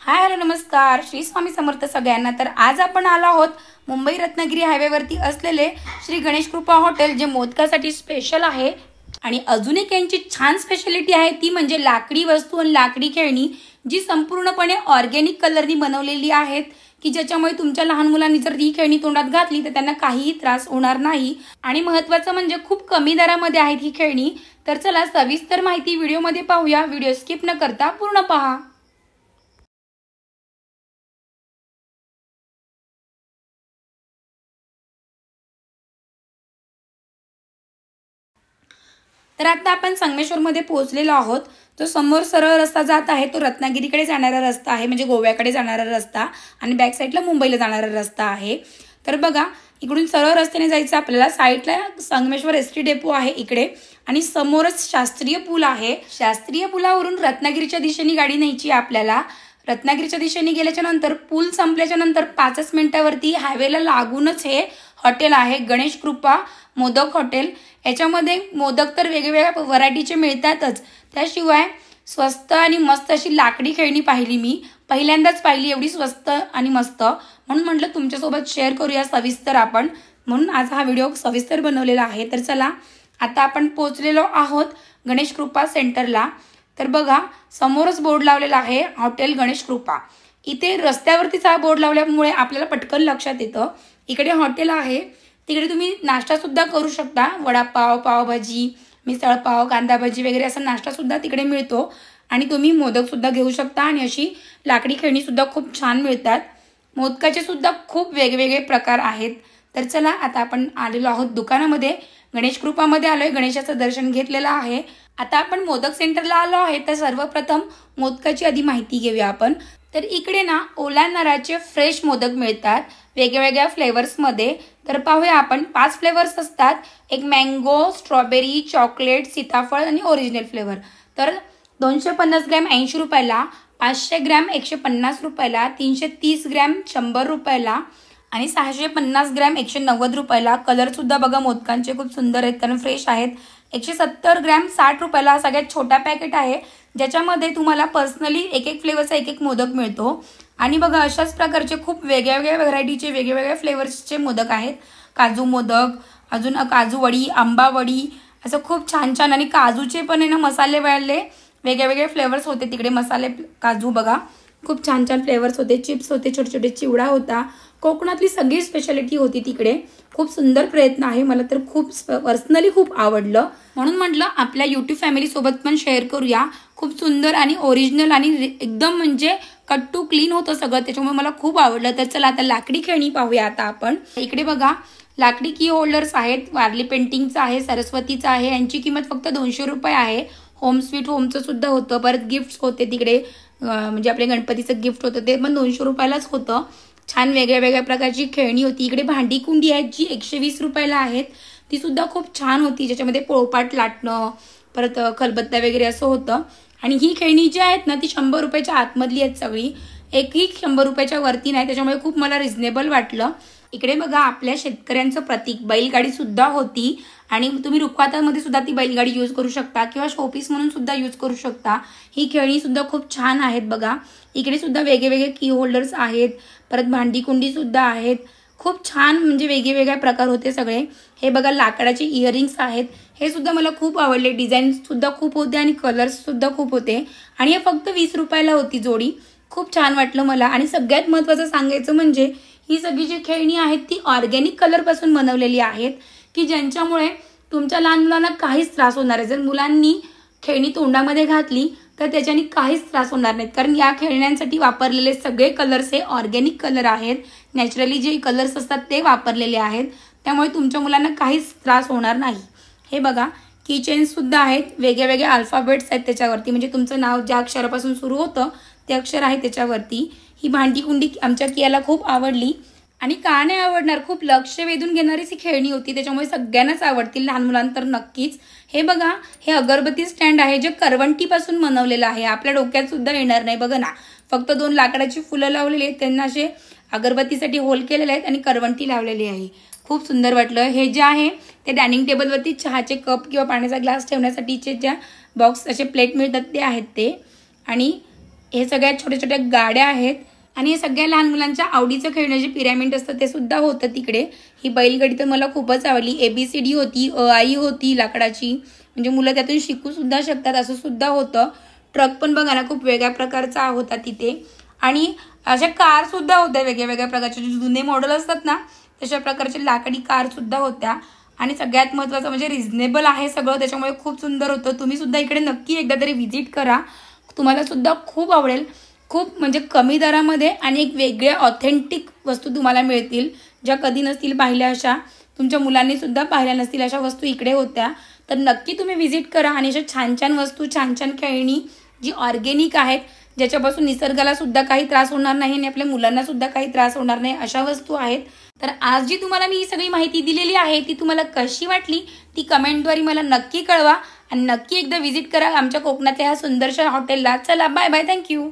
Hi hello नमस्कार, श्री स्वामी समर्थ सगळ्यांना। तर आज आपण आलो आहोत मुंबई रत्नागिरी हायवेवरती असलेले श्री गणेश कृपा हॉटेल, जे मोदकासाठी स्पेशल आहे। आणि अजून एक यांची छान स्पेशालिटी आहे ती म्हणजे लाकडी वस्तू आणि लाकडी खेळणी, जी संपूर्णपणे ऑर्गॅनिक कलरनी बनवलेली आहेत, की ज्याच्यामुळे तुमच्या लहान मुलांनी जर ही खेळणी तोंडात घातली तर त्यांना काहीही त्रास होणार नाही। आणि महत्त्वाचं म्हणजे खूप कमी दरामध्ये आहेत ही खेळणी। तर चला सविस्तर माहिती व्हिडिओमध्ये पाहूया। व्हिडिओ स्किप न करता पूर्ण पहा। तर आता आपण संगमेश्वरमध्ये पोहोचलेलो आहोत। जो समोर सरळ रस्ता जात आहे तो रत्नागिरीकडे जाणारा रस्ता आहे, म्हणजे गोव्याकडे जाणारा रस्ता, आणि बॅक साईडला मुंबईला जाणारा रस्ता आहे। तर बघा, इकडून सरळ रस्त्याने जायचं आपल्याला। साईडला संगमेश्वर एसटी डेपो आहे इकडे, आणि समोरच शास्त्रीय पूल आहे। शास्त्रीय पुलावरून रत्नागिरीच्या दिशेने गाडी न्यायची आपल्याला। रत्नागिरीच्या दिशेने गेल्याच्या नंतर पूल संपल्याच्या नंतर 5 मिनिटावरती हायवेला लागूनच हे हॉटेल आहे, गणेश कृपा मोदक हॉटेल। याच्यामध्ये मोदक तर वेगवेगळ्या व्हरायटीचे मिळतातच, त्याशिवाय स्वस्त आणि मस्त अशी लाकडी खेळणी पाहिली मी। पहिल्यांदाच पाहिली एवढी स्वस्त आणि मस्त, म्हणून म्हटलं तुमच्यासोबत शेअर करूया सविस्तर आपण, म्हणून आज हा व्हिडिओ सविस्तर बनवलेला आहे। तर चला, आता आपण पोहोचलेलो आहोत गणेश कृपा सेंटरला। तर बघा, समोरच बोर्ड लावलेला आहे हॉटेल गणेश कृपा। इथे रस्त्यावरतीच हा बोर्ड लावल्यामुळे आपल्याला पटकन लक्षात येतं इकडे हॉटेल आहे। तिकडे तुम्ही नाश्ता सुद्धा करू शकता, वडापाव, पावभाजी, मिसळ पाव, कांदा भजी वगैरे असा नाश्ता सुद्धा तिकडे मिळतो। आणि तुम्ही मोदक सुद्धा घेऊ शकता, आणि अशी लाकडी खेळणी सुद्धा खूप छान मिळतात। मोदकाचे सुद्धा खूप वेगवेगळे प्रकार आहेत। तर चला, आता आपण आलेलो आहोत दुकानामध्ये, गणेश कृपामध्ये आलोय, गणेशाचं दर्शन घेतलेलं आहे। आता आपण मोदक सेंटरला आलो आहे। तर सर्वप्रथम मोदकाची आधी माहिती घेऊया आपण। तर इकडे ना ओल्या नारळाचे फ्रेश मोदक मिळतात वेगवेगळ्या फ्लेवर्समध्ये। तर पाहूया आपण, 5 फ्लेवर्स असतात, एक मँगो, स्ट्रॉबेरी, चॉकलेट, सीताफळ आणि ओरिजिनल फ्लेवर। तर 250 ग्रॅम 80 रुपयाला, 500 ग्रॅम 150 रुपयाला, 330 ग्रॅम 100 रुपयाला, आणि 650 ग्रॅम 190 रुपयाला। कलर सुद्धा बघा मोदकांचे खूप सुंदर आहेत, कारण फ्रेश आहेत। 170 ग्रॅम 60 रुपयाला हा सगळ्यात छोटा पॅकेट आहे, ज्याच्यामध्ये तुम्हाला पर्सनली एक फ्लेवरचा एक मोदक मिळतो। आणि बघा, अशाच प्रकारचे खूप वेगवेगळ्या व्हरायटीचे वेगवेगळ्या फ्लेवर्सचे मोदक आहेत। काजू मोदक, अजून काजू वडी, आंबा वडी, असं खूप छान छान। आणि काजूचे पण आहे ना मसाले वाले वेगवेगळे फ्लेवर्स होते तिकडे, मसाले काजू बघा खूप छान छान फ्लेवर्स होते, चिप्स होते, छोटे छोटे चिवडा होता, कोकणातली सगळी स्पेशालिटी होती तिकडे। खूप सुंदर प्रयत्न आहे, मला तर खूप पर्सनली खूप आवडलं, म्हणून म्हटलं आपल्या यूट्यूब फॅमिली सोबत पण शेअर करूया। खूप सुंदर आणि ओरिजिनल आणि एकदम म्हणजे कट टू क्लीन होतं सगळं, त्याच्यामुळे मला खूप आवडलं। तर चला, आता लाकडी खेळणी पाहूया आता आपण। इकडे बघा, लाकडी की होल्डर्स आहेत, वारली पेंटिंगचं आहे, सरस्वतीचं आहे, यांची किंमत फक्त 200 रुपये आहे। होम स्वीट होमचं सुद्धा होतं, परत गिफ्ट्स होते तिकडे, म्हणजे आपल्या गणपतीचं गिफ्ट होतं ते पण 200 रुपयालाच होतं। छान वेगळ्या वेगळ्या प्रकारची खेळणी होती। इकडे भांडी कुंडी आहेत जी 120 रुपयाला आहेत, ती सुद्धा खूप छान होती, ज्याच्यामध्ये पोळपाट लाटणं, परत खलबत्ता वगैरे असं होतं। आणि ही खेळणी जी आहेत ना ती 100 रुपयाच्या आतमधली आहेत सगळी, एकही 100 रुपयाच्या वरती नाही, त्याच्यामुळे खूप मला रिझनेबल वाटलं। इकडे बघा, आपल्या शेतकऱ्यांचं प्रतीक बैलगाडी सुद्धा होती, आणि तुम्ही रुखवातामध्ये सुद्धा ती बैलगाडी यूज करू शकता, किंवा शोपीस म्हणून सुद्धा यूज करू शकता। ही खेळणी सुद्धा खूप छान आहेत बघा। इकडे सुद्धा वेगवेगळे की होल्डर्स आहेत, परत भांडी कुंडी सुद्धा आहेत, खूप छान, म्हणजे वेगवेगळ्या प्रकार होते सगळे। हे बघा, लाकडाचे इयरिंग्स आहेत, हे सुद्धा मला खूप आवडले, डिझाईन सुद्धा खूप होते आणि कलर्स सुद्धा खूप होते, आणि हे फक्त 20 रुपयाला होती जोडी। खूप छान वाटलं मला। आणि सगळ्यात महत्त्वाचं सांगायचं म्हणजे ही सगळी जी खेळणी आहेत ती ऑर्गॅनिक कलरपासून बनवलेली आहेत, की ज्यांच्यामुळे तुमच्या लहान मुलांना काहीच त्रास होणार आहे। जर मुलांनी खेळणी तोंडामध्ये घातली तर त्याच्याने काहीच त्रास होणार नाहीत, कारण या खेळण्यांसाठी वापरलेले सगळे कलर्स हे ऑर्गॅनिक कलर आहेत, नॅचरली जे कलर्स असतात ते वापरलेले आहेत, त्यामुळे तुमच्या मुलांना काहीच त्रास होणार नाही। हे बघा, कीचेन्स सुद्धा आहेत, वेगवेगळे अल्फाबेट्स आहेत त्याच्यावरती, म्हणजे तुमचं नाव ज्या अक्षरापासून सुरू होतं ते अक्षर आहे त्याच्यावरती। ही भांडी कुंडी आमच्या कियाला खूप आवडली, आणि का नाही आवडणार, खूप लक्ष वेधून घेणारीच ही खेळणी होती, त्याच्यामुळे सगळ्यांनाच आवडतील, लहान मुलांना तर नक्कीच। हे बघा, हे अगरबत्ती स्टँड आहे जे करवंटीपासून बनवलेलं आहे, आपल्या डोक्यात सुद्धा येणार नाही बघा ना। फक्त 2 लाकडाची फुलं लावलेली आहेत, त्यांना असे अगरबत्तीसाठी होल केलेले आहेत, आणि करवंटी लावलेली आहे। खूप सुंदर वाटलं। हे जे आहे ते डायनिंग टेबलवरती चहाचे कप किंवा पाण्याचा ग्लास ठेवण्यासाठीचे ज्या बॉक्स असे प्लेट मिळतात ते आहेत ते। आणि हे सगळ्या छोट्या छोट्या गाड्या आहेत आणि हे सगळ्या लहान मुलांच्या आवडीचं खेळणं जे पिरॅमिड असतं ते सुद्धा होतं तिकडे. ही बैलगाडी तर मला खूपच आवडली. ABCD होती, आई होती लाकडाची, म्हणजे मुलं त्यातून शिकू सुद्धा शकतात असं सुद्धा होतं. ट्रक पण बघा ना खूप वेगळ्या प्रकारचा होता तिथे. आणि अशा कार सुद्धा होत्या वेगळ्या वेगळ्या प्रकारचे, जे जुने मॉडेल असतात ना तशा प्रकारचे लाकडी कार सुद्धा होत्या. आणि सगळ्यात महत्त्वाचं म्हणजे रिझनेबल आहे सगळं, त्याच्यामुळे खूप सुंदर होतं. तुम्ही सुद्धा इकडे नक्की एकदा तरी व्हिजिट करा, तुम्हाला सुद्धा खूप आवडेल. खूप म्हणजे कमी दरामध्ये आणि एक वेगळ्या ऑथेंटिक वस्तू तुम्हाला मिळतील, ज्या कधी नसतील पाहिल्या अशा, तुमच्या मुलांनी सुद्धा पाहिल्या नसतील अशा वस्तू इकडे होत्या. तर नक्की तुम्ही व्हिजिट करा आणि अशा छान छान वस्तू, छान छान खेळणी जी ऑर्गेनिक आहेत, ज्याच्यापासून निसर्गाला सुद्धा काही त्रास होणार नाही आणि आपल्या मुलांना सुद्धा काही त्रास होणार नाही अशा वस्तू आहेत. तर आज जी तुम्हाला मी ही सगळी माहिती दिलेली आहे ती तुम्हाला कशी वाटली ती कमेंटद्वारे मला नक्की कळवा आणि नक्की एकदा व्हिजिट करा आमच्या कोकणातल्या ह्या सुंदरशा हॉटेलला. चला बाय बाय, थँक्यू.